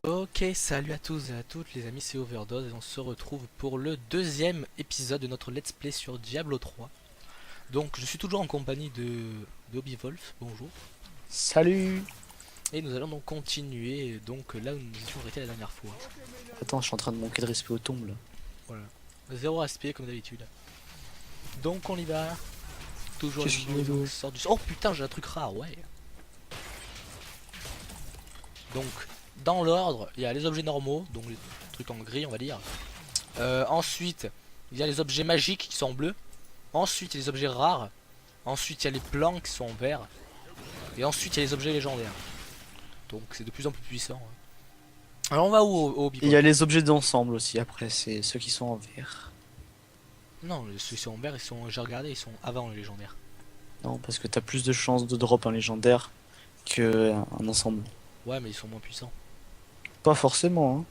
Ok, salut à tous et à toutes les amis, c'est Overdose et on se retrouve pour le deuxième épisode de notre let's play sur Diablo 3. Donc je suis toujours en compagnie de Obi-Wolf, bonjour. Salut. Et nous allons donc continuer donc là où nous étions arrêtés la dernière fois. Attends, je suis en train de manquer de respect aux tombes là. Voilà, zéro aspect comme d'habitude. Donc on y va. Toujours Qu'est-ce qu'il y a d'autre? sort du... Oh putain, j'ai un truc rare, ouais. Donc dans l'ordre, il y a les objets normaux, donc les trucs en gris on va dire. Ensuite, il y a les objets magiques qui sont en bleu. Ensuite, il y a les objets rares. Ensuite, il y a les plans qui sont en vert. Et ensuite, il y a les objets légendaires. Donc, c'est de plus en plus puissant. Alors, on va où au Il y a les objets d'ensemble aussi, après, c'est ceux qui sont en vert. Non, ceux qui sont en vert, j'ai regardé, ils sont avant les légendaires. Non, parce que t'as plus de chances de drop un légendaire que un ensemble. Ouais, mais ils sont moins puissants. Pas forcément, hein.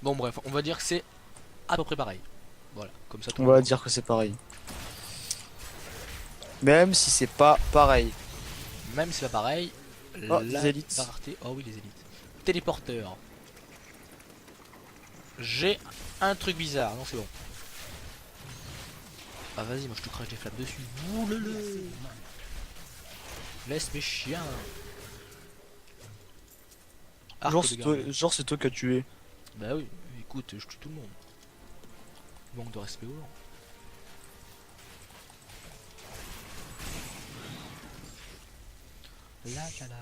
Bon, bref, on va dire que c'est à peu près pareil. Voilà, comme ça tout On le va monde. dire que c'est pareil. Même si c'est pas pareil. Même si c'est pas pareil, Oh, la des élites. rareté. Oh oui, les élites. Téléporteur. J'ai un truc bizarre, non, c'est bon. Ah, vas-y, moi je te crache des flammes dessus. Boule-le. Laisse mes chiens. Arc de gardien. Genre c'est toi qui as tué. Bah oui, écoute, je tue tout le monde. Manque de respect aux gens. Là, là, là.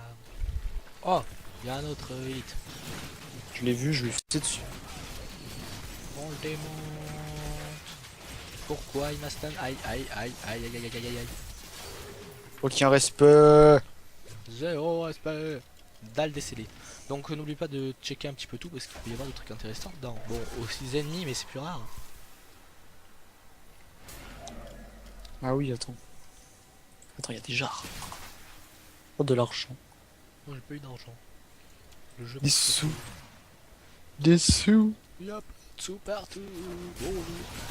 Oh, il y a un autre élite. Je l'ai vu, je lui ai fait dessus. On le démonte. Pourquoi il m'a stun? Aïe, aïe, aïe, aïe, aïe, aïe, aïe, aïe, aïe. Aucun respect. Zéro respect. Dalle décédée. Donc n'oublie pas de checker un petit peu tout parce qu'il peut y avoir des trucs intéressants dedans. Bon, aussi des ennemis, mais c'est plus rare. Ah oui, attends. Attends, il y a des jarres. Oh, de l'argent. Moi j'ai pas eu d'argent. Le jeu. Des sous. Des sous. Yop, sous partout. Bonjour.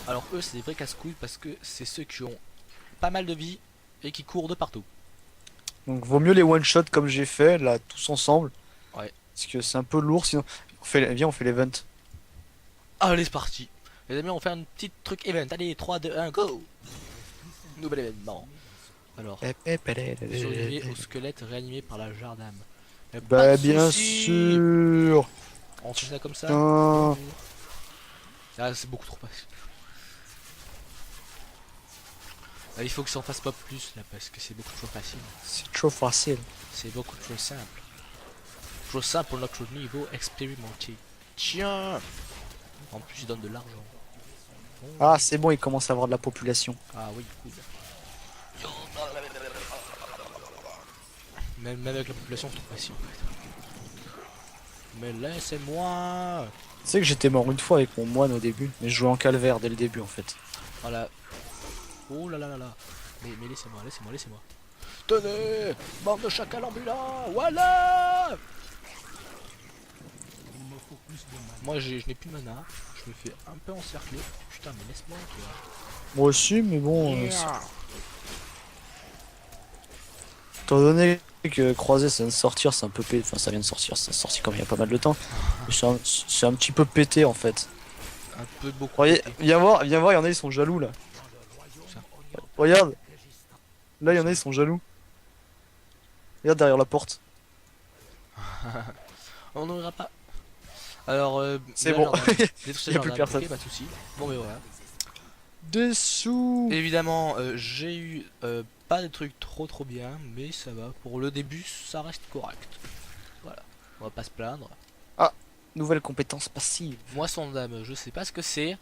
Alors eux c'est des vrais casse-couilles parce que c'est ceux qui ont pas mal de vie et qui courent de partout. Donc vaut mieux les one shot comme j'ai fait là tous ensemble. Ouais. Parce que c'est un peu lourd sinon. Viens on fait l'event. Allez c'est parti. Les amis on fait un petit truc event. Allez 3, 2, 1, go. Nouvel événement. Alors, survivre au squelette réanimé par la jarre d'âme. Bah bien sûr. On fait ça comme ça. Putain. Ah, c'est beaucoup trop facile. Ah, il faut que ça en fasse pas plus là parce que c'est beaucoup trop facile. C'est trop facile. C'est beaucoup trop simple. Trop simple pour notre niveau expérimenté. Tiens. En plus il donne de l'argent. Oh. Ah c'est bon, il commence à avoir de la population. Ah oui, cool. Même avec la population c'est trop facile en fait. Mais laissez-moi. Tu sais que j'étais mort une fois avec mon moine au début, mais je jouais en calvaire dès le début en fait. Voilà. Oh là là là là. Mais laissez-moi, laissez-moi, laissez-moi. Tenez, bande de chacal ambulant. Voilà. Moi je n'ai plus de mana. Je me fais un peu encercler. Putain mais laisse-moi toi. Moi aussi, mais bon. Yeah. Étant donné que croisé ça vient de sortir, c'est un peu pété. Enfin, ça vient de sortir, ça sorti quand il y a pas mal de temps. C'est un petit peu pété en fait. Un peu beaucoup. Regardez, viens voir, il y en a ils sont jaloux là. Ça. Regarde. Là il y en a ils sont jaloux. Regarde derrière la porte. On n'ouvrira pas. Alors, C'est bon. Il Y a plus personne. Ok, pas de soucis. Bon, mais voilà. Des sous. Évidemment, j'ai eu pas de trucs trop bien, mais ça va. Pour le début, ça reste correct. Voilà, on va pas se plaindre. Ah, nouvelle compétence passive. Moisson d'âme, je sais pas ce que c'est.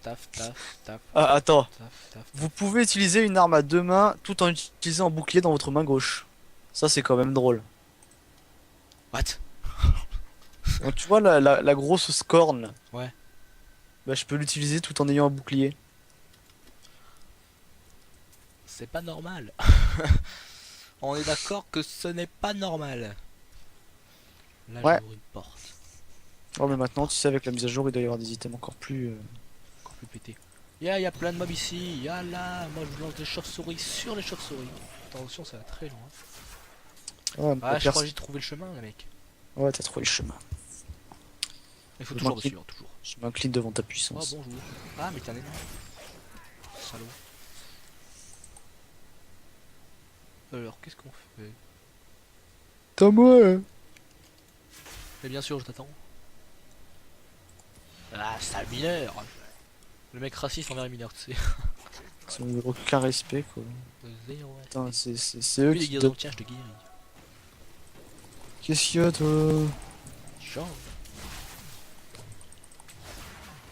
Taf. Ah, attends. Taf. Vous pouvez utiliser une arme à deux mains tout en utilisant un bouclier dans votre main gauche. Ça c'est quand même drôle. What? Donc tu vois la grosse scorn là. Ouais. Bah je peux l'utiliser tout en ayant un bouclier. C'est pas normal. On est d'accord que ce n'est pas normal. Là, Ouais. j'ouvre une porte. Oh mais maintenant tu sais avec la mise à jour il doit y avoir des items encore plus Encore plus pété. Y a plein de mobs ici. Y'a moi je lance des chauves-souris sur les chauves-souris. Attention, ça va très loin. Ouais, Ah, je crois que j'ai trouvé le chemin, les mecs. ouais, t'as trouvé le chemin. Il faut Je toujours le m'incline. suivre, toujours. Je m'incline devant ta Oh, puissance. bonjour. Ah, mais t'es un énorme. Salaud. Alors, qu'est-ce qu'on fait? T'as moi. Mais bien sûr, je t'attends. Ah, sale mineur. Le mec raciste envers les mineurs, tu sais. Ça n'a aucun respect quoi. Zéro. Putain, c'est eux Puis les qui guérisons, donnent. tiens, je te guéris. Qu'est-ce qu'il y a toi? Genre.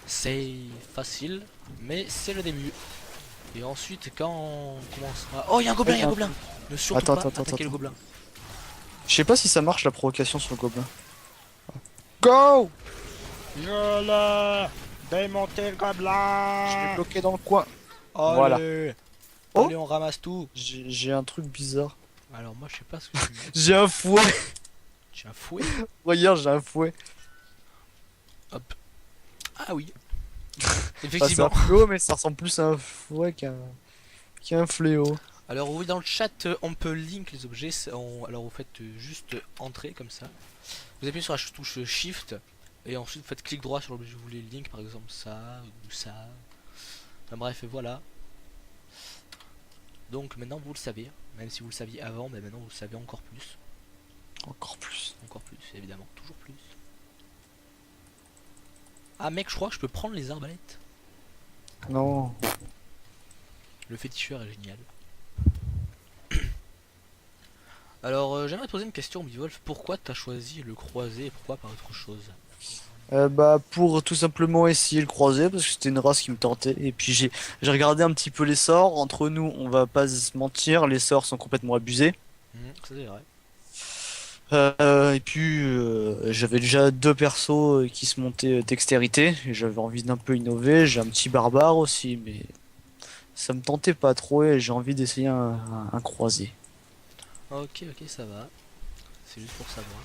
C'est facile, mais c'est le début. Et ensuite, quand on commencera. Oh, il y a un gobelin, il y a un gobelin! Ne surtout Attends, pas attends, attaquer le attends. gobelin. Je sais pas si ça marche la provocation sur le gobelin. Go! Voilà! Démonter le Je l'ai gobelin! bloqué dans le coin. Allez. Voilà. Oh. Allez, on ramasse tout. J'ai un truc bizarre. Alors, moi, je sais pas ce que tu J'ai un fouet. J'ai un fouet. Regarde, j'ai un fouet. Hop. Ah oui. Enfin, c'est Effectivement. un fléau, mais ça ressemble plus à un fouet qu'un fléau. Alors oui, dans le chat, on peut link les objets. Alors vous faites juste entrer comme ça. Vous appuyez sur la touche Shift et ensuite vous faites clic droit sur l'objet que vous voulez link, par exemple ça ou ça. Enfin bref, voilà. Donc maintenant vous le savez, même si vous le saviez avant, mais maintenant vous le savez encore plus. Encore plus. Encore plus, évidemment, toujours plus. Ah mec, je crois que je peux prendre les arbalètes. Non. Le féticheur est génial. Alors j'aimerais te poser une question, Bivolf. Pourquoi t'as choisi le croisé et pourquoi pas autre chose? Bah pour tout simplement essayer le croisé parce que c'était une race qui me tentait et puis j'ai regardé un petit peu les sorts. Entre nous, on va pas se mentir, les sorts sont complètement abusés. Ça c'est vrai. Et puis j'avais déjà deux persos qui se montaient dextérité et j'avais envie d'un peu innover. J'ai un petit barbare aussi, mais ça me tentait pas trop et j'ai envie d'essayer un croisé. Ok, ok, ça va. C'est juste pour savoir.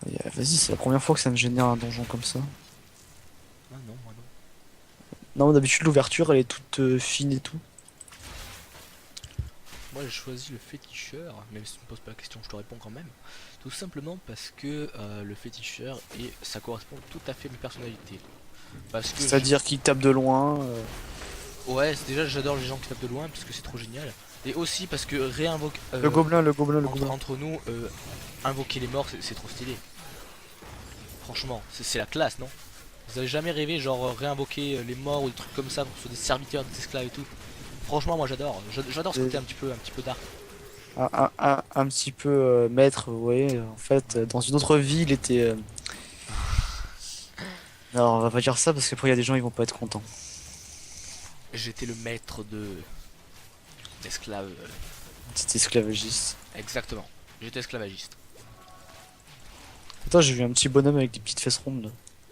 Et, vas-y, c'est la première fois que ça me génère un donjon comme ça. Ah non, moi non. Non, d'habitude l'ouverture elle est toute fine et tout. Moi j'ai choisi le féticheur, même si tu me poses pas la question, je te réponds quand même. Tout simplement parce que le féticheur, et ça correspond tout à fait à ma personnalité. Parce que C'est-à-dire qu'il tape de loin. ouais, déjà j'adore les gens qui tapent de loin parce que c'est trop génial. Et aussi parce que réinvoquer Le gobelin, le gobelin, le gobelin. entre nous, invoquer les morts, c'est trop stylé. Franchement, c'est la classe, non? Vous avez jamais rêvé genre réinvoquer les morts ou des trucs comme ça sur des serviteurs, des esclaves et tout? Franchement, moi j'adore. J'adore ce côté un petit peu dark. Un petit peu maître, ouais. En fait, dans une autre vie, il était. Alors, on va pas dire ça parce qu'après, il y a des gens ils vont pas être contents. J'étais le maître de d'esclaves. Petit esclavagiste. Exactement. J'étais esclavagiste. Attends, j'ai vu un petit bonhomme avec des petites fesses rondes là.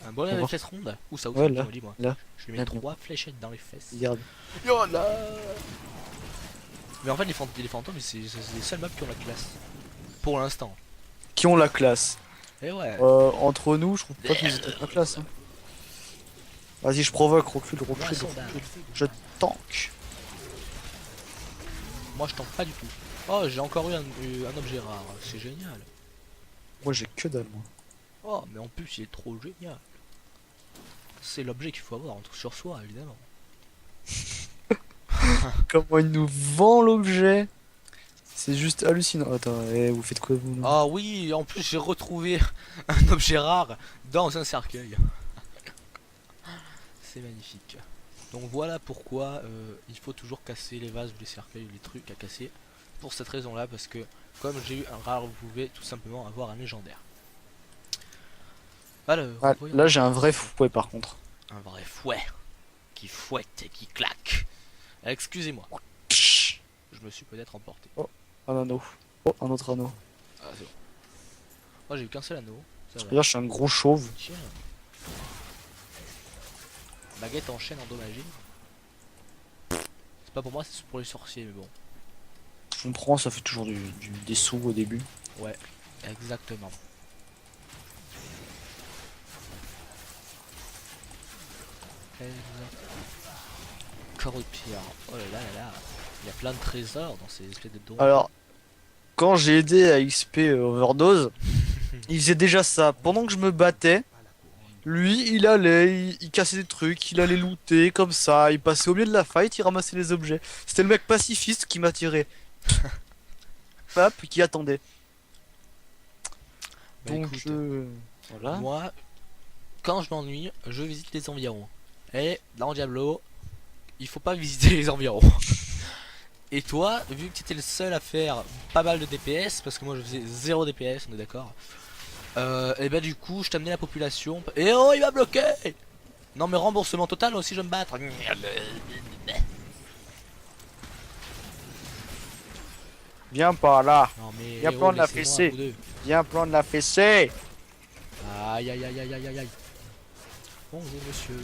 Un bonhomme On avec va fesses rondes? Où ça? Où Ouais, ça? là, Tu me dis, moi. là. Je lui mets Là, 3 fléchettes dans les fesses. Regarde. Yo là. Mais en fait, les fantômes, c'est les seuls mobs qui ont la classe. Pour l'instant. Qui ont la classe. Et ouais. Entre nous, je trouve pas qu'ils aient la classe. Hein. Vas-y, je provoque, recule, recule, Moisson recule. d'âme. Je tank. Moi, je tente pas du tout. Oh, j'ai encore eu un objet rare. C'est génial. Moi, j'ai que dalle, moi. Oh, mais en plus, il est trop génial. C'est l'objet qu'il faut avoir sur soi, évidemment. Comment il nous vend l'objet. C'est juste hallucinant. Attends, vous faites quoi vous là? Ah oui, en plus, j'ai retrouvé un objet rare dans un cercueil. C'est magnifique. Donc voilà pourquoi il faut toujours casser les vases ou les cercueils ou les trucs à casser. Pour cette raison là, parce que comme j'ai eu un rare, vous pouvez tout simplement avoir un légendaire. Alors, Ah, voyons. là, j'ai un vrai fouet par contre. Un vrai fouet qui fouette et qui claque. Excusez-moi, Psh, je me suis peut-être emporté. un anneau. Oh, un autre anneau. Ah c'est bon. Moi j'ai eu qu'un seul anneau. Ça va. Regarde, je suis un gros chauve. Tiens. Baguette en chaîne endommagée. C'est pas pour moi, c'est pour les sorciers, mais bon. Je comprends, ça fait toujours des sous au début. Ouais, exactement. Corps de pierre. Oh là là là là. Il y a plein de trésors dans ces espèces de dons. Alors, quand j'ai aidé à XP Overdose, il faisait déjà ça. Pendant que je me battais, lui, il allait, il cassait des trucs, il allait looter comme ça, il passait au milieu de la fight, il ramassait les objets. C'était le mec pacifiste qui m'a tiré. Hop, qui attendait. Bah, Donc, écoute, voilà. moi, quand je m'ennuie, je visite les environs. Et dans Diablo, il faut pas visiter les environs. Et toi, vu que tu étais le seul à faire pas mal de DPS, parce que moi je faisais 0 DPS, on est d'accord. Et bah du coup, je t'amenais la population. Et oh, il m'a bloqué. Non mais remboursement total aussi, je vais me battre. Viens par là. Non mais Viens oh, prendre la laissez-moi, fessée. vous deux. Viens prendre la fessée. Aïe aïe aïe aïe aïe aïe aïe. Bonjour monsieur,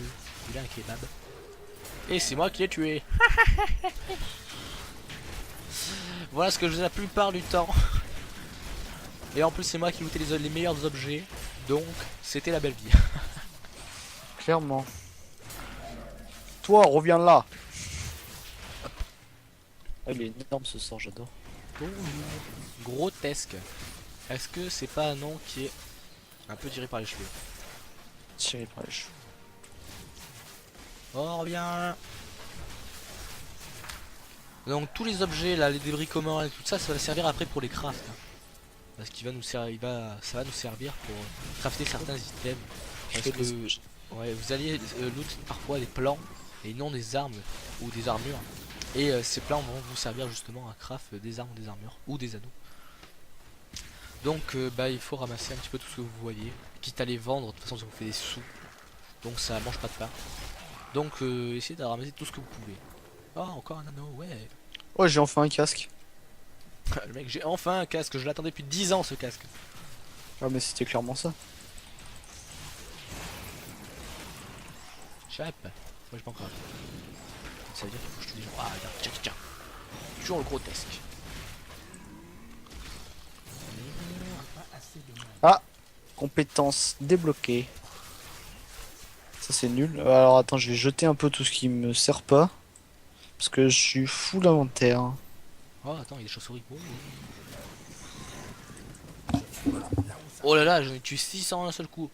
il a un kebab. Et c'est moi qui l'ai tué. Voilà ce que je faisais la plupart du temps. Et en plus c'est moi qui lootais les meilleurs objets. Donc c'était la belle vie. Clairement. Toi, reviens là. Ah, il est énorme ce sort, j'adore. Bonjour. Grotesque. Est-ce que c'est pas un nom qui est un peu tiré par les cheveux? Tiré par les cheveux. Oh reviens. Donc tous les objets là, les débris communs et tout ça, ça va servir après pour les crafts. Hein. Parce qu'il va nous servir, ça va nous servir pour crafter certains items. Parce que ouais, vous alliez loot parfois des plans et non des armes ou des armures. Et ces plans vont vous servir justement à craft des armes, des armures ou des anneaux. Donc bah il faut ramasser un petit peu tout ce que vous voyez. Quitte à les vendre, de toute façon ça vous fait des sous. Donc ça mange pas de pain. Donc essayez de ramasser tout ce que vous pouvez. Oh encore un anneau, ouais. Oh, j'ai enfin un casque. Le mec, j'ai enfin un casque, je l'attendais depuis 10 ans ce casque. Ah, mais c'était clairement ça. Chap. Moi je pas encore. Ça veut dire qu'il faut que je te dise. Ah regarde, tiens, tiens. Toujours le grotesque. Ah, compétence débloquée. Ça c'est nul. Alors attends, je vais jeter un peu tout ce qui me sert pas. Parce que je suis full inventaire. Oh attends, il y a des chauves-souris. Oh là là, j'en ai tué 600 en un seul coup.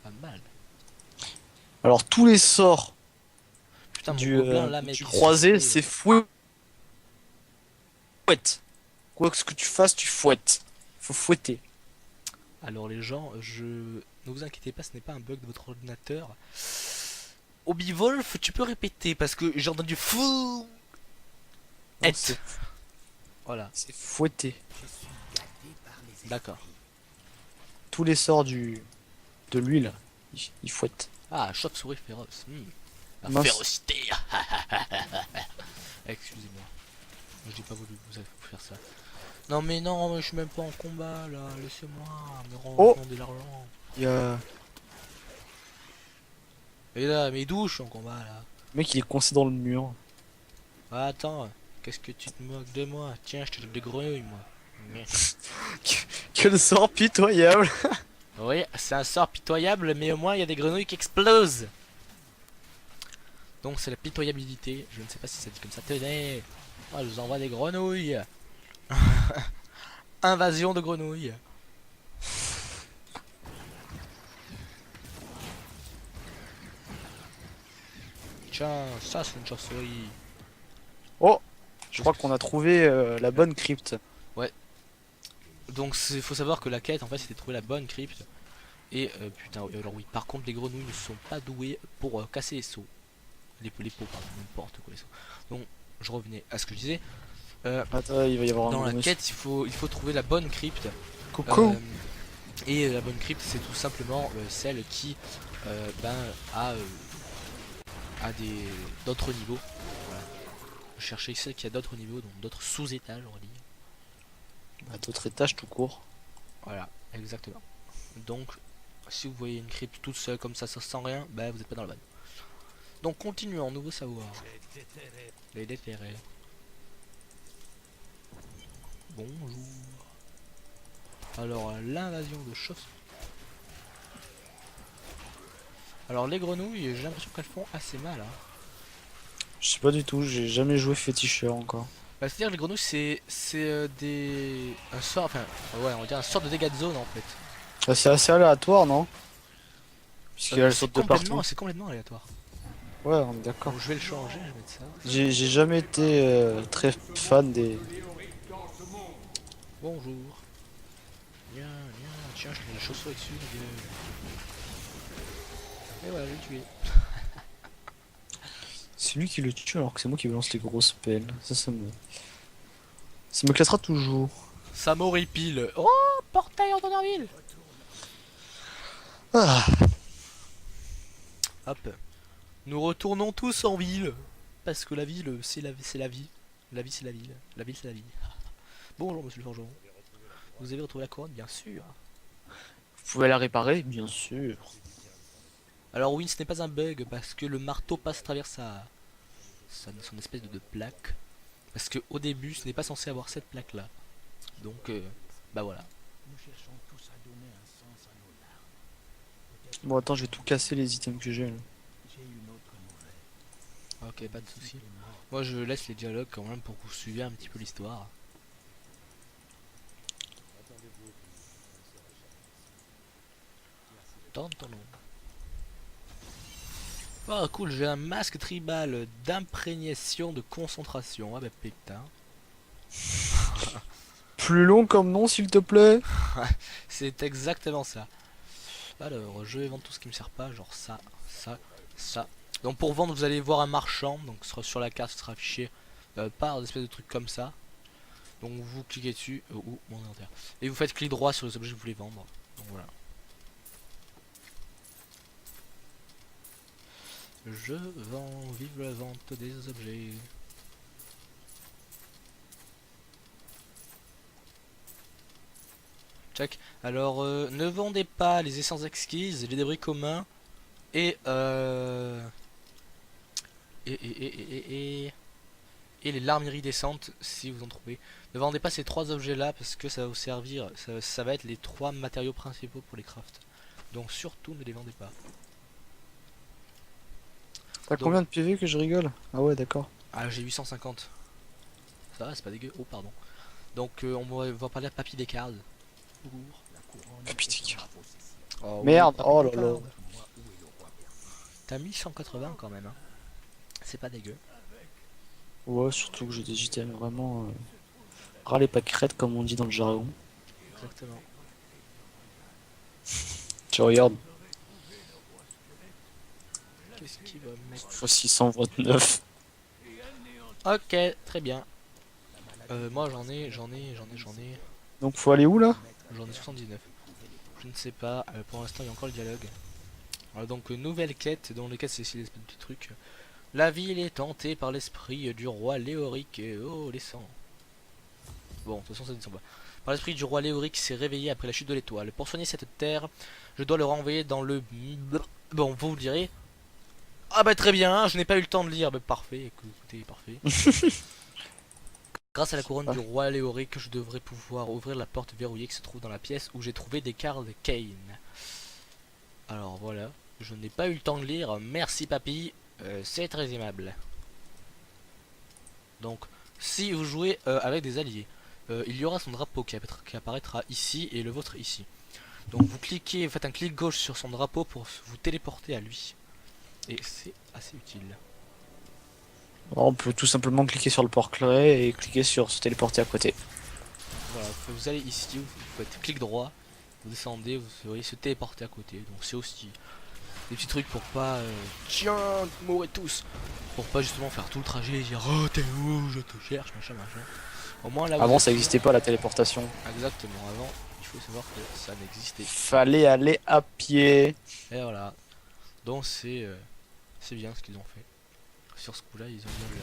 Pas mal. Alors tous les sorts Putain, mon du, gobelin là, mec. du il croisé, se c'est fait- fouette. Quoi que ce que tu fasses, tu fouettes. Faut fouetter. Alors les gens, ne vous inquiétez pas, ce n'est pas un bug de votre ordinateur. Obivolf, tu peux répéter parce que j'ai entendu fou. Non, Et c'est voilà, c'est fouetter. d'accord. Tous les sorts de l'huile, il fouette. Ah, chauve-souris féroce. La Mince. férocité. Excusez-moi. J'ai pas voulu vous faire ça. Non mais non, je suis même pas en combat là. Laissez-moi me Oh. rendre de l'argent. Il y a... Et là, mais d'où je suis en combat là? Le mec, il est coincé dans le mur. Ah, attends, qu'est-ce que tu te moques de moi? Tiens, je te donne des grenouilles moi. Quel sort pitoyable. Oui, c'est un sort pitoyable, mais au moins il y a des grenouilles qui explosent. Donc c'est la pitoyabilité. Je ne sais pas si ça dit comme ça. Tenez, ah, je vous envoie des grenouilles. Invasion de grenouilles. Tiens, ça c'est une chauve-souris. Oh, je crois qu'on a trouvé la bonne crypte. Donc il faut savoir que la quête en fait c'était de trouver la bonne crypte. Et putain, alors oui, par contre les grenouilles ne sont pas douées pour casser les seaux. Les pots, pardon, n'importe quoi les seaux. Donc je revenais à ce que je disais. Attends, il va y avoir Dans un la bonus. quête, il faut trouver la bonne crypte. Coucou. Et la bonne crypte, c'est tout simplement celle qui a d'autres niveaux. Voilà. Chercher celle qui a d'autres niveaux, donc d'autres sous-étages, on va dire. Bah, d'autres étages tout court. Voilà, exactement. Donc, si vous voyez une crypte toute seule comme ça sans rien, bah vous n'êtes pas dans la bonne. Donc continuons, nouveau savoir. Les déterrés. Bonjour. Alors l'invasion de chauves. Alors les grenouilles, j'ai l'impression qu'elles font assez mal. Hein. Je sais pas du tout, j'ai jamais joué féticheur encore. Bah, c'est-à-dire les grenouilles c'est des un sort, enfin ouais on va dire un sort de dégâts de zone en fait. Ah, c'est assez aléatoire, non? Puisqu'elles C'est sautent de partout. complètement aléatoire. Ouais, on est d'accord. Donc je vais le changer, je vais mettre ça. J'ai jamais été très fan des. Bonjour. Viens, tiens, je te mets les chaussures dessus. Et voilà, je l'ai tué. C'est lui qui le tue alors que c'est moi qui balance les grosses pelles. Ça me classera toujours. Ça m'horripile. Oh, portail en Thunderville. Ah, Hop. Nous retournons tous en ville. Parce que la ville, c'est la vie. La vie, c'est la ville. La ville, c'est la vie. Bonjour, monsieur le forgeron. Vous avez retrouvé la couronne, bien sûr. vous pouvez la réparer, bien sûr. Alors oui, ce n'est pas un bug, parce que le marteau passe à travers son espèce de plaque. Parce que au début, ce n'est pas censé avoir cette plaque-là. Donc, bah voilà. Bon, attends, je vais tout casser les items que j'ai là. Ok, pas de soucis. Moi, je laisse les dialogues quand même pour que vous suiviez un petit peu l'histoire. Tentons-nous. Oh cool, j'ai un masque tribal d'imprégnation de concentration. Ah bah putain. Plus long comme nom, s'il te plaît. C'est exactement ça. Alors, je vais vendre tout ce qui me sert pas, genre ça, ça, ça. Donc pour vendre, vous allez voir un marchand, donc ce sera sur la carte, ce sera affiché par des espèces de trucs comme ça. Donc vous cliquez dessus, ou mon inventaire, et vous faites clic droit sur les objets que vous voulez vendre. Donc voilà. Je vends, vive la vente des objets. Check. Alors, ne vendez pas les essences exquises, les débris communs et et les larmes iridescentes si vous en trouvez. Ne vendez pas ces trois objets là parce que ça va vous servir, ça va être les trois matériaux principaux pour les crafts. Donc surtout ne les vendez pas. T'as Donc- combien de PV que je rigole? Ah ouais, d'accord. Ah j'ai 850. Ça va, c'est pas dégueu. Oh pardon. Donc va parler à Papy Descartes. Papy Descartes. Oh, Merde, Papy oh là Descartes. là. T'as mis 180 quand même. Hein. C'est pas dégueu. Ouais, surtout que j'ai des items vraiment ras les pâquerettes comme on dit dans le jargon. Exactement. Tu regardes, Qu'est-ce qu'il va mettre? fois 629. Ok, très bien. Moi j'en ai. Donc faut aller où là? J'en ai 79. Je ne sais pas, pour l'instant il y a encore le dialogue. Voilà, donc nouvelle quête, dont les quêtes c'est ici l'espèce de petit truc. La ville est tentée par l'esprit du roi Léoric. Oh les sangs. Bon, de toute façon ça ne descend pas. Par l'esprit du roi Léoric s'est réveillé après la chute de l'étoile. Pour soigner cette terre, je dois le renvoyer dans le... Bon, vous direz... Ah bah très bien, je n'ai pas eu le temps de lire. Bah parfait, écoutez, parfait. Grâce à la couronne du roi Léoric, je devrais pouvoir ouvrir la porte verrouillée qui se trouve dans la pièce où j'ai trouvé des cartes de Kane. Alors voilà, je n'ai pas eu le temps de lire. Merci papy, c'est très aimable. Donc, si vous jouez avec des alliés, il y aura son drapeau qui apparaîtra ici et le vôtre ici. Donc vous cliquez, vous faites un clic gauche sur son drapeau pour vous téléporter à lui. Et c'est assez utile. On peut tout simplement cliquer sur le portrait et cliquer sur se téléporter à côté. Voilà, vous allez ici, vous faites clic droit, vous descendez, vous voyez se téléporter à côté. Donc c'est aussi des petits trucs pour pas... Tiens, mourrez tous. Pour pas justement faire tout le trajet et dire oh t'es où, je te cherche, machin. Au moins là vous Avant êtes ça sûr. n'existait pas la téléportation. Exactement, avant il faut savoir que ça n'existait. Fallait aller à pied. Et voilà. Donc c'est bien ce qu'ils ont fait. Sur ce coup là ils ont bien vu.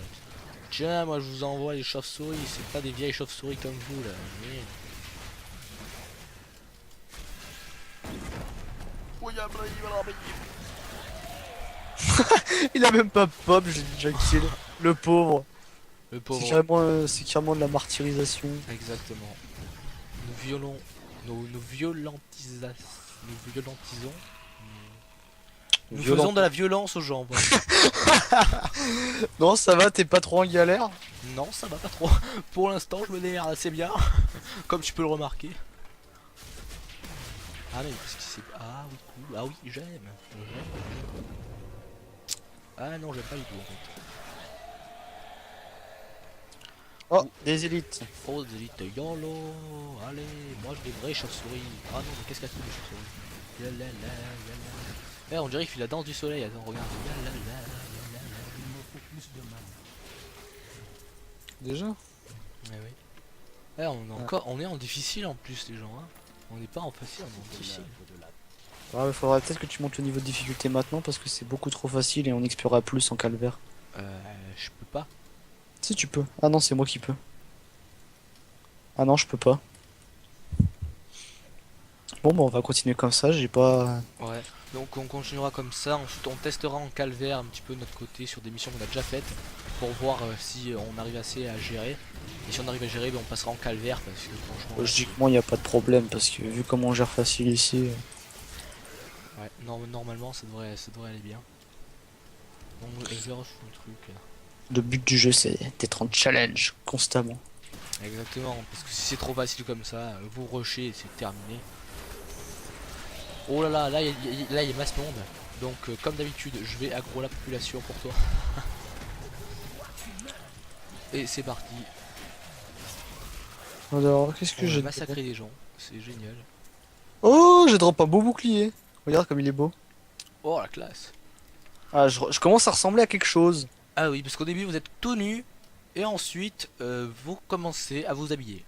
Tiens, moi je vous envoie les chauves-souris, c'est pas des vieilles chauves-souris comme vous là. Mais... Il a même pas pop, j'ai déjà kill. Le pauvre. Le C'est pauvre. carrément de la martyrisation. Exactement. Nous violons. Nous violentisons. Nous Violent. faisons de la violence aux gens. Voilà. Non, ça va, t'es pas trop en galère? Non, ça va pas trop. Pour l'instant, je me démerde assez bien. Comme tu peux le remarquer. Ah mais qu'est-ce que c'est? Ah oui, cool. Ah oui, j'aime. Ah non, j'aime pas du tout en fait. Oh, des élites. Oh, des élites YOLO. Allez, moi je des vraies chauves-souris. Ah non, mais qu'est-ce qu'elle fait les chauves-souris? La la la la la. Eh, on dirait qu'il fait la danse du soleil. Attends, regarde. La la la la la la. Il me faut plus de mal. Déjà? Eh oui. Eh, on est encore, on est en difficile en plus les gens. Hein. On n'est pas en facile, on est en difficile. Ouais, faudra peut-être que tu montes le niveau de difficulté maintenant parce que c'est beaucoup trop facile et on expirera plus en calvaire. Je peux pas. Si tu peux. Ah non, c'est moi qui peux. Ah non, je peux pas. Bon, bah on va continuer comme ça, j'ai pas... Ouais. Donc on continuera comme ça. Ensuite on testera en calvaire un petit peu de notre côté sur des missions qu'on a déjà faites pour voir si on arrive assez à gérer. Et si on arrive à gérer, ben, on passera en calvaire parce que franchement. Logiquement, il n'y a pas de problème parce que vu comment on gère facile ici... Ouais. Normalement ça devrait aller bien. Donc je verrai sur le truc. Le but du jeu, c'est d'être en challenge constamment. Exactement. Parce que si c'est trop facile comme ça, vous rushez et c'est terminé. Oh là là, là il y a masse monde. Donc comme d'habitude, je vais aggro la population pour toi. Et c'est parti. Alors, qu'est-ce que On va j'ai... massacrer des gens, c'est génial. Oh, j'ai drop un beau bouclier. Regarde comme il est beau. Oh la classe. Ah, je commence à ressembler à quelque chose. Ah oui, parce qu'au début vous êtes tout nu et ensuite vous commencez à vous habiller.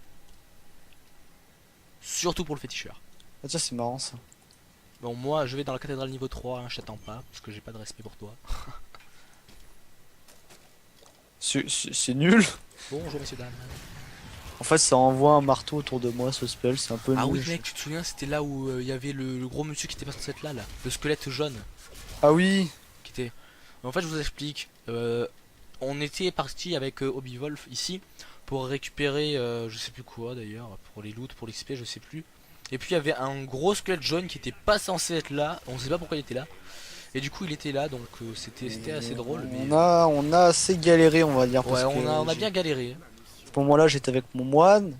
Surtout pour le féticheur. Ah tiens, c'est marrant ça. Bon, moi je vais dans la cathédrale niveau 3, hein, je t'attends pas, parce que j'ai pas de respect pour toi. C'est nul. Bonjour messieurs dames. En fait, ça envoie un marteau autour de moi, ce spell, c'est un peu Ah nul. oui mec, tu te souviens, c'était là où il y avait le gros monsieur qui était pas censé être là, là. Le squelette jaune Ah oui. qui était... En fait je vous explique. On était parti avec Hobby Wolf ici pour récupérer je sais plus quoi d'ailleurs, pour les loots, pour l'XP, je sais plus. Et puis il y avait un gros squelette jaune qui était pas censé être là, on sait pas pourquoi il était là. Et du coup il était là, donc c'était assez drôle. Mais On a assez galéré, on va dire. ouais, Parce que on a bien galéré. à ce moment-là, j'étais avec mon moine.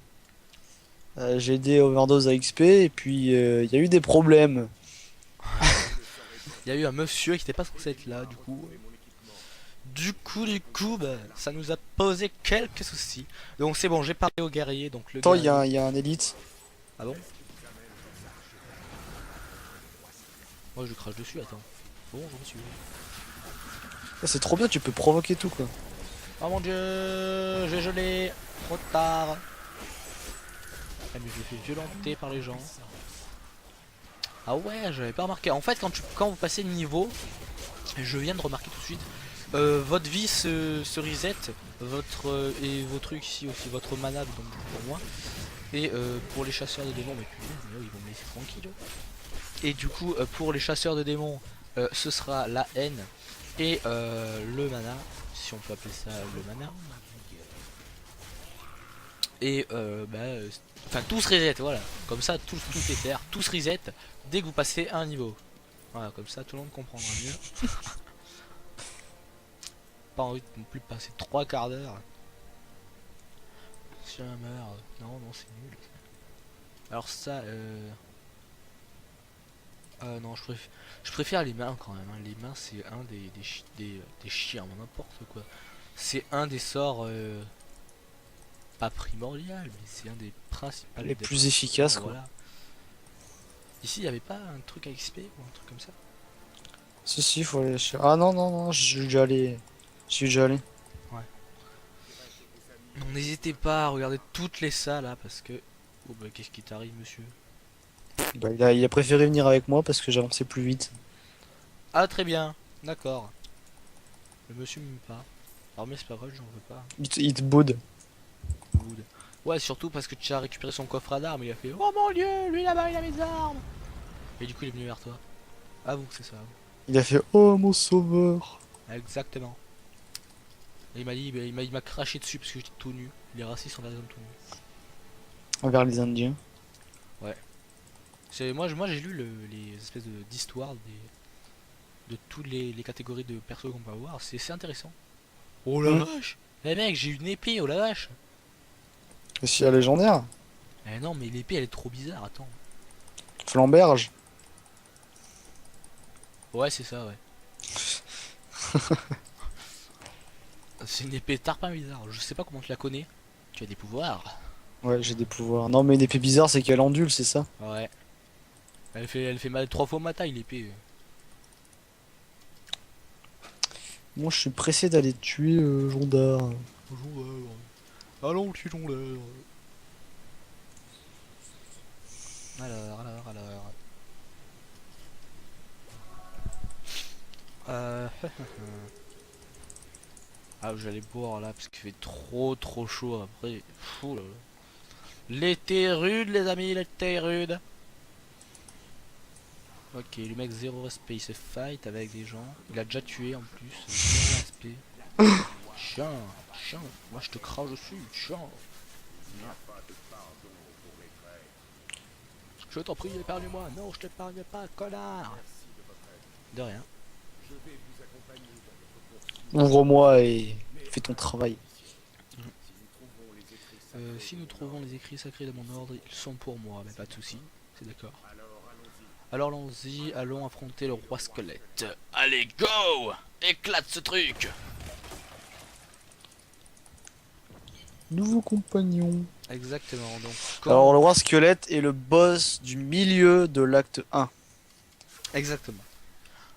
J'ai aidé Overdose à XP et puis il y a eu des problèmes. Il y a eu un monsieur qui était pas censé être là, du coup. Bah, ça nous a posé quelques soucis. Donc c'est bon, j'ai parlé au guerrier, donc le Attends, guerrier... il y a un élite. Ah bon? Moi je crache dessus, attends. Bonjour monsieur. Ah, c'est trop bien, tu peux provoquer tout quoi. Oh mon dieu, j'ai gelé. Trop tard. Ah mais je me fais violenter par les gens. Ah ouais, j'avais pas remarqué. En fait, quand vous passez de niveau, je viens de remarquer tout de suite, votre vie se reset, et vos trucs ici aussi, votre mana donc pour moi, et pour les chasseurs de démons, mais putain, mais ils vont me laisser tranquille. Et du coup, pour les chasseurs de démons, ce sera la haine et le mana, si on peut appeler ça le mana. Et enfin tout se reset, voilà. Comme ça, tout est clair, tout se reset dès que vous passez un niveau. Voilà, comme ça, tout le monde comprendra mieux. Pas envie de non plus passer 3 quarts d'heure. Si un meurt, non, c'est nul. Alors ça, non, je préfère les mains quand même. Hein. Les mains, c'est un des chiens, n'importe quoi. C'est un des sorts pas primordial, mais c'est un des principaux. Les plus efficaces quoi. Voilà. Ici, il n'y avait pas un truc à XP ou un truc comme ça? Si, faut aller. Ah non, je suis déjà allé. Je suis déjà allé. Ouais. Non, n'hésitez pas à regarder toutes les salles là parce que. Oh bah qu'est-ce qui t'arrive monsieur? Bah, il a préféré venir avec moi parce que j'avançais plus vite. Ah très bien, d'accord. Le monsieur m'aime pas. Alors mais c'est pas vrai, j'en veux pas. Il te boude. Good. Ouais, surtout parce que tu as récupéré son coffre à d'armes, il a fait oh mon dieu, lui là-bas il a mes armes. Et du coup il est venu vers toi. Avoue que c'est ça. Il a fait oh mon sauveur. Exactement. Et il m'a dit, il m'a craché dessus parce que j'étais tout nu. Il est raciste envers les hommes tout nus. Envers les Indiens. Moi j'ai lu les espèces d'histoires de toutes les catégories de persos qu'on peut avoir. C'est intéressant. Oh la Mm. vache! Eh mec, j'ai une épée, oh la vache! Et si la légendaire? Eh non, mais l'épée elle est trop bizarre, attends. Flamberge. Ouais, c'est ça, ouais. C'est une épée tarpin bizarre, je sais pas comment tu la connais. Tu as des pouvoirs. Ouais, j'ai des pouvoirs. Non, mais une épée bizarre, c'est qu'elle ondule, c'est ça? Ouais. Elle fait mal 3 fois ma taille l'épée. Moi, je suis pressé d'aller tuer Jondar. Bonjour, allons, tu jongleur. Alors. Euh... Ah, j'allais boire là parce qu'il fait trop chaud après. Fou là. L'été est rude, les amis, l'été est rude. Ok, le mec zéro respect, il se fight avec des gens. Il a déjà tué en plus. Zéro respect. Chien, chien, moi je te crache dessus, chien. Je t'en prie, épargne-moi. Non, je t'épargne pas, connard. De rien. Ouvre-moi et fais ton travail. Si nous trouvons les écrits sacrés de mon ordre, ils sont pour moi, mais pas de soucis, c'est d'accord. Alors allons-y, allons affronter le roi squelette. Allez, go! Éclate ce truc! Nouveau compagnon. Exactement, donc Alors, le roi squelette est le boss du milieu de l'acte 1. Exactement.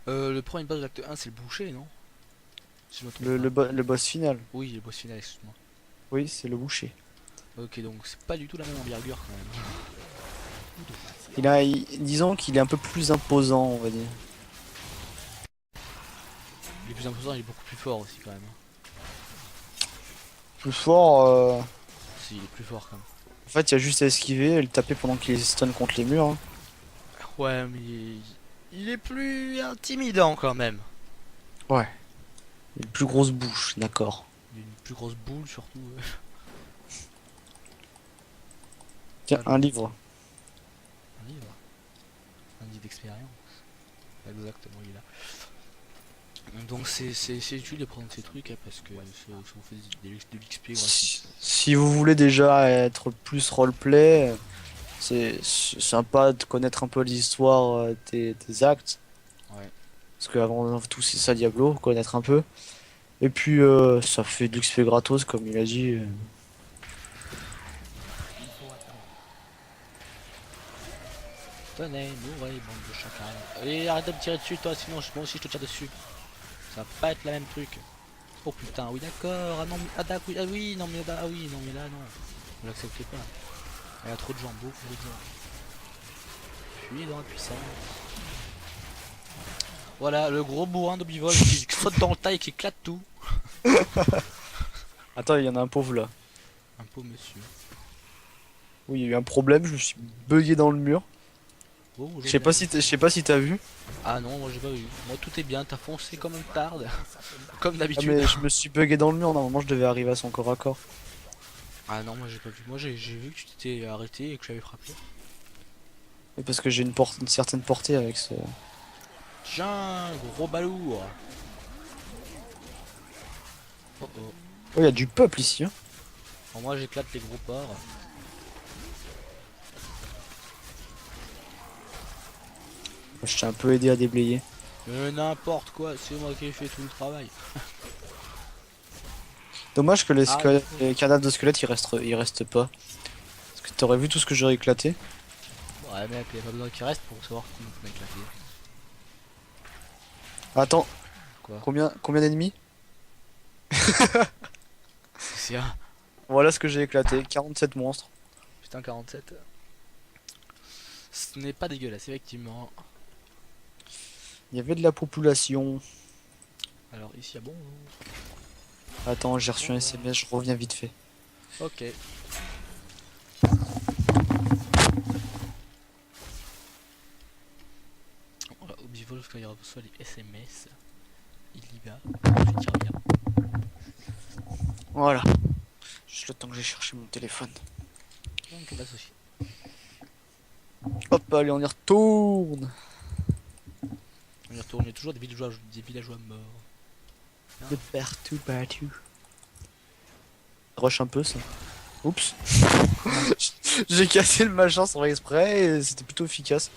Le premier boss de l'acte 1, c'est le boucher, non? Si je me trompe Le boss final. Oui, le boss final, excuse-moi. Oui, c'est le boucher. Ok, donc c'est pas du tout la même envergure quand même. Disons qu'il est un peu plus imposant, on va dire. Il est plus imposant, il est beaucoup plus fort aussi quand même. Plus fort, Si, il est plus fort quand même. en fait, il y a juste à esquiver et le taper pendant qu'il est stun contre les murs. Hein. Ouais, mais il est plus intimidant quand même. Ouais. Il a une plus grosse bouche, d'accord. Il a une plus grosse boule surtout. Tiens, un livre. Un livre. Un livre d'expérience. Exactement, il est là. Donc c'est utile de prendre ces trucs hein, parce que ça vous fait de l'XP gratuit. Si vous voulez déjà être plus roleplay, c'est sympa de connaître un peu l'histoire des actes. Ouais. Parce qu'avant tout, c'est ça Diablo, connaître un peu. Et puis, ça fait de l'XP gratos, comme il a dit. Tenez, mourrez, bande de chacun. Et arrête de me tirer dessus toi, sinon moi aussi je te tire dessus. Ça va pas être la même truc. Oh putain, oui d'accord, ah non, oui, ah oui, non mais ah oui, non mais là non. Vous l'acceptez pas. Il y a trop de gens, beaucoup de gens. Puis dans la puissance. Voilà, le gros bourrin de bivol qui saute dans le tas et qui éclate tout. Attends, il y en a un pauvre là. Un pauvre monsieur. Oui, il y a eu un problème, je me suis bugué dans le mur. Oh, Je sais pas si t'as vu. ah non, moi j'ai pas vu. Moi tout est bien, t'as foncé comme une tarde. Comme Ah, d'habitude. mais je me suis bugué dans le mur, normalement je devais arriver à son corps à corps. Ah non, moi j'ai pas vu. Moi j'ai vu que tu t'étais arrêté et que tu avais frappé. Et parce que j'ai une certaine portée avec ce. Tiens, gros balourd. Oh oh. Oh, il y a du peuple ici. Hein. Alors moi j'éclate les gros porcs. Je t'ai un peu aidé à déblayer. N'importe quoi, c'est moi qui ai fait tout le travail. Dommage que Ah, les cadavres de squelettes ils restent pas. Parce que t'aurais vu tout ce que j'aurais éclaté. Ouais mec, il y a pas besoin qu'il reste pour savoir comment on a éclaté. Attends, Quoi? combien d'ennemis? C'est un... Voilà ce que j'ai éclaté, 47 monstres. Putain 47. Ce n'est pas dégueulasse, effectivement. Il y avait de la population. Alors ici, ah bon? Attends, j'ai reçu un SMS, je reviens vite fait. Ok. Voilà, Obivolve quand il reçoit les SMS, il y va, ensuite il revient. Voilà. Juste le temps que j'ai cherché mon téléphone. Donc pas de soucis. Hop, allez, on y retourne. On y retourne, il y a toujours des villageois morts. De partout. Rush un peu ça. Oups. J'ai cassé le machin sans exprès et c'était plutôt efficace.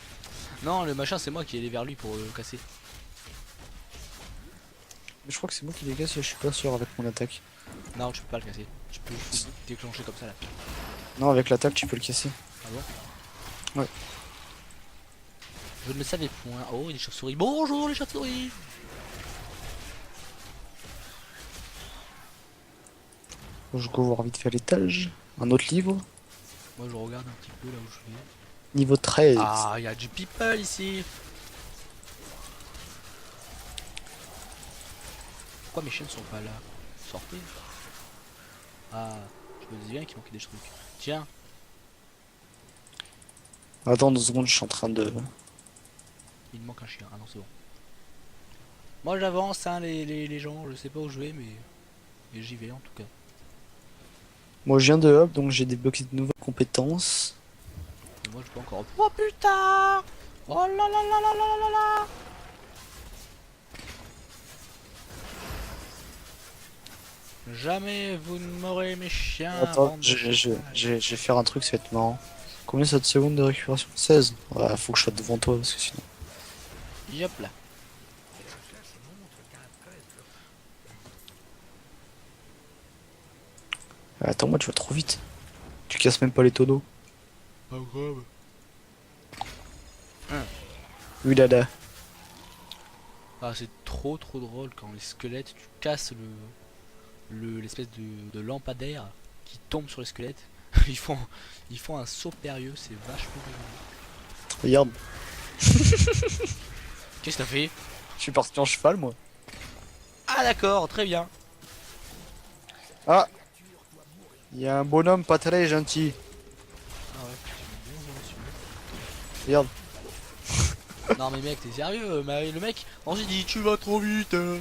Non, le machin, c'est moi qui est allé vers lui pour le casser. Mais je crois que c'est moi qui les casse et je suis pas sûr avec mon attaque. Non, tu peux pas le casser. Tu peux juste déclencher comme ça là. Non, avec l'attaque tu peux le casser. Ah bon? Ouais. Je ne le savais point. Oh, les chauves-souris. Bonjour les chauves-souris. Je vais voir vite fait l'étage. Un autre livre. Moi je regarde un petit peu là où je vais. Niveau 13. Ah, il y a du people ici. Pourquoi mes chiens ne sont pas là? Sortez. Ah, je me disais bien qu'il manquait des trucs. Tiens, Attends 2 secondes, je suis en train de... il me manque un chien. Ah non, c'est bon. Moi j'avance, hein, les gens. Je sais pas où je vais, mais j'y vais en tout cas. Moi je viens de hub, donc j'ai débloqué de nouvelles compétences. Et moi je peux encore. Oh putain! Oh là là là là là là là! Jamais vous ne m'aurez mes chiens. Attends, bande de je vais faire un truc, ça va être marrant. Combien ça de secondes de récupération? 16. Ouais, faut que je sois devant toi parce que sinon... Yop là. Attends, moi tu vas trop vite. Tu casses même pas les tonneaux. Pas grave. Oui, dada. Ah, c'est trop drôle quand les squelettes, tu casses l'espèce de lampadaire qui tombe sur les squelettes. ils font un saut périlleux, c'est vachement rigolo. Regarde, Qu'est-ce que t'as fait? je suis parti en cheval moi. Ah d'accord, très bien. Ah, il y a un bonhomme pas très gentil. Ah ouais, Regarde. non mais mec, t'es sérieux? Mais le mec, on s'est dit tu vas trop vite. Je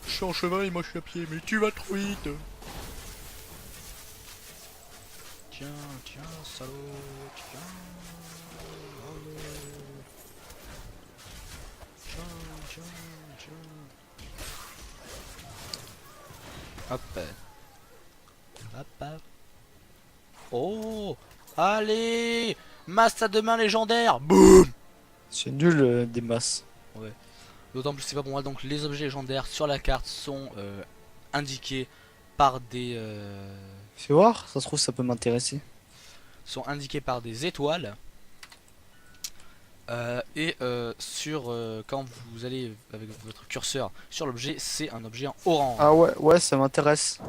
suis en cheval et moi je suis à pied, mais tu vas trop vite. Tiens, tiens, salaud, tiens. Allez. Tiens, tiens, tiens. Hop. Hop, hop. Oh, allez, masse à deux mains légendaire. Boum. C'est nul des masses. Ouais. D'autant plus c'est pas pour moi. Donc les objets légendaires sur la carte sont indiqués par des Fais voir, ça se trouve ça peut m'intéresser. étoiles. Sur quand vous allez avec votre curseur sur l'objet, c'est un objet en orange. Ah ouais, ouais, ça m'intéresse.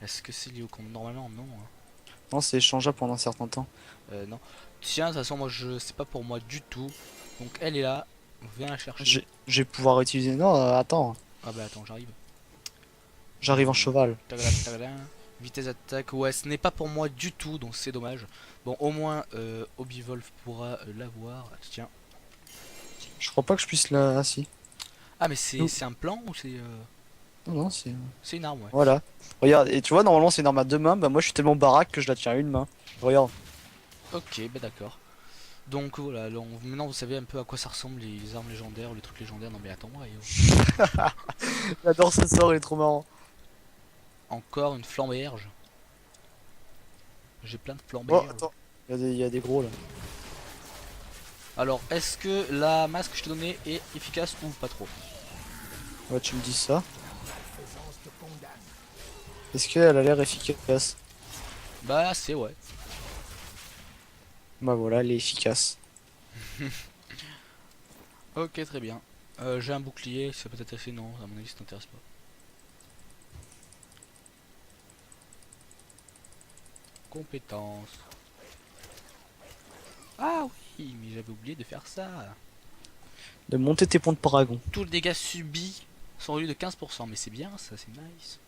Est-ce que c'est lié au compte? Normalement non. Hein. Non, c'est échangeable pendant un certain temps. Non. Tiens, de toute façon moi je c'est pas pour moi du tout. Donc elle est là. On vient la chercher. Je vais pouvoir utiliser... Non, attends, Ah bah attends, j'arrive. j'arrive en cheval. Tagada, tagada. Vitesse d'attaque, ouais, ce n'est pas pour moi du tout, donc c'est dommage. Bon, au moins, Obivolf pourra l'avoir. Tiens. Je crois pas que je puisse la... Ah si. Ah, mais c'est Ouh. un plan ou Non, non, c'est... c'est une arme, ouais. Voilà. Regarde, et tu vois, normalement c'est une arme à 2 mains. Bah moi je suis tellement baraque que je la tiens à 1 main. Regarde. Ok, bah d'accord. Donc voilà, maintenant vous savez un peu à quoi ça ressemble les armes légendaires ou les trucs légendaires. Non mais attends-moi, J'adore ce sort, il est trop marrant. encore une flamberge. J'ai plein de Oh, flamberges. attends. Il y a des gros là. Alors, est-ce que la masse que je t'ai donnée est efficace ou pas trop? Ouais, tu me dis ça. Est-ce qu'elle a l'air efficace? Bah, c'est ouais. Bah voilà, elle est efficace. Ok, très bien. J'ai un bouclier, ça peut t'intéresser? Non, à mon avis, ça t'intéresse pas. Compétences. Ah oui, mais j'avais oublié de faire ça. De monter tes points de paragon. Tous les dégâts subis sont réduits de 15%, mais c'est bien ça, c'est nice.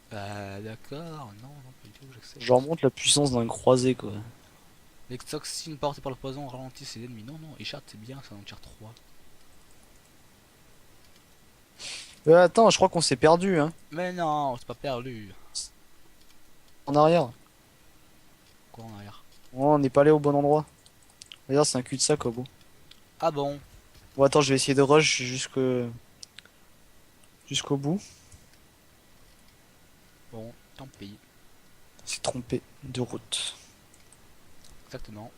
D'accord, non, non, pas du tout, j'accepte. Genre monte la puissance d'un croisé quoi. Les toxines portées par le poison ralentissent ses ennemis. Non, non, échappe, c'est bien, ça en tire 3. Attends, je crois qu'on s'est perdu hein. Mais non, c'est pas perdu. En arrière. Quoi en arrière? Oh, on n'est pas allé au bon endroit. D'ailleurs, c'est un cul-de-sac au bout. Ah bon. Bon, attends, je vais essayer de rush jusqu'au bout. Bon, tant pis. C'est trompé de route. Exactement.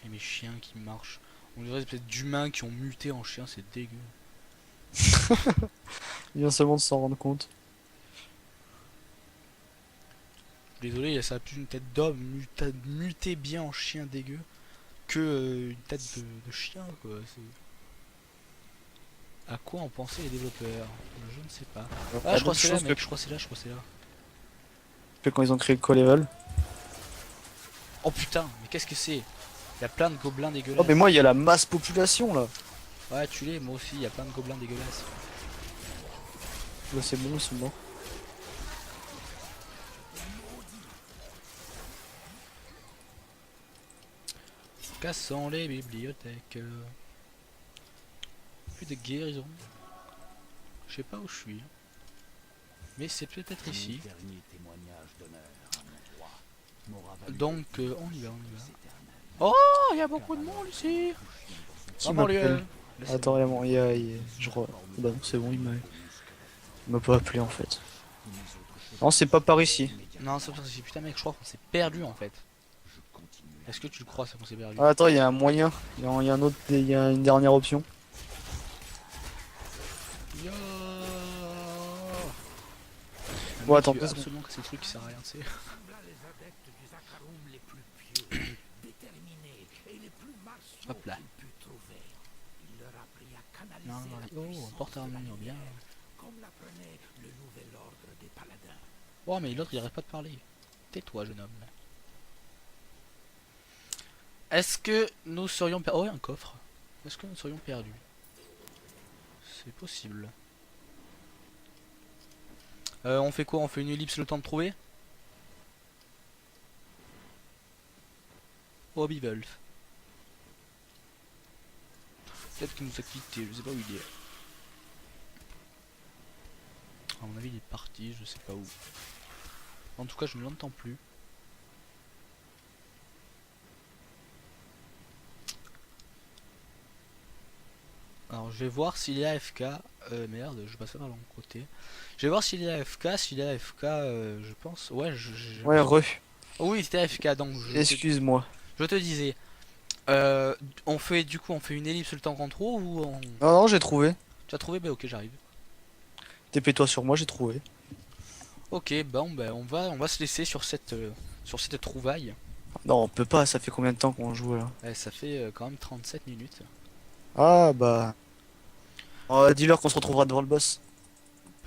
Et mes chiens qui marchent. On dirait des espèces d'humains qui ont muté en chiens, c'est dégueu. Il vient seulement de s'en rendre compte. Désolé, ça a plus une tête d'homme muté bien en chien dégueu que une tête de chien quoi. À quoi ont pensé les développeurs? Je ne sais pas. Ah, La je crois même que c'est là, chose mec, je crois que c'est là, je crois que c'est là. que quand ils ont créé le co-level. Oh putain, mais qu'est-ce que c'est? Il y a plein de gobelins Oh, dégueulasses. mais moi, il y a la masse population là. Ouais, tu l'es, moi aussi, il y a plein de gobelins dégueulasses. Là, c'est bon, ils sont morts. Cassant les bibliothèques. Plus de guérison. Je sais pas où je suis. Mais c'est peut-être ici. Donc on y va, on y va. Oh, il y a beaucoup de monde ici. Qui Ah, banlieue. m'appelle? Laissez-moi. Attends, vraiment, je crois. Bah non, c'est bon, il m'a pas appelé en fait. Non, c'est pas par ici. Non, c'est parce que putain mec, je crois qu'on s'est perdu en fait. Est-ce que tu le crois ça qu'on s'est perdu? Ah, attends, il y a un moyen. Il y a un autre, il y a une dernière option. Yo. Bon, attends, il veut 2 secondes. absolument que ces trucs qui servent à rien, tu sais. Hop là. Non, non, oh, un porte-armure, bien. Oh, mais l'autre il arrête pas de parler. Tais-toi, jeune homme. Est-ce que nous serions perdus? Oh, un coffre. Est-ce que nous serions perdus? C'est possible. On fait quoi? On fait une ellipse le temps de trouver? Oh, Bivolf. Peut-être qu'il nous a quitté, je sais pas où il est. À mon avis, il est parti, je sais pas où. En tout cas, je ne l'entends plus. Alors, je vais voir s'il est AFK. Merde, je passe par l'autre côté. Je vais voir s'il est AFK. S'il est AFK, je pense. Ouais, Ouais, Oh oui, c'était AFK, donc excuse-moi. je te disais. On fait du coup, on fait une ellipse le temps qu'on trouve ou on... Non, non, j'ai trouvé. Tu as trouvé? Bah ok, j'arrive. TP-toi sur moi, j'ai trouvé. Ok, bon, bah on va se laisser sur cette trouvaille. Non, on peut pas, ça fait combien de temps qu'on joue là? Ouais, ça fait quand même 37 minutes. Ah, bah. Dis-leur qu'on se retrouvera devant le boss.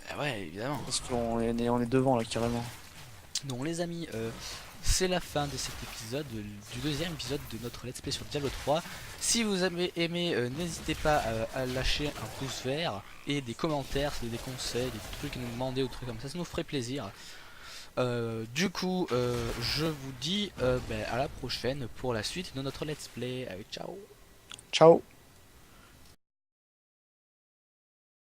Bah ouais, évidemment. Parce on est devant là, carrément. Donc les amis, c'est la fin de cet épisode, du deuxième épisode de notre let's play sur Diablo 3. Si vous avez aimé, n'hésitez pas à lâcher un pouce vert et des commentaires, si vous avez des conseils, des trucs à nous demander ou des trucs comme ça nous ferait plaisir. Du coup, je vous dis à la prochaine pour la suite de notre let's play. Ciao. Ciao.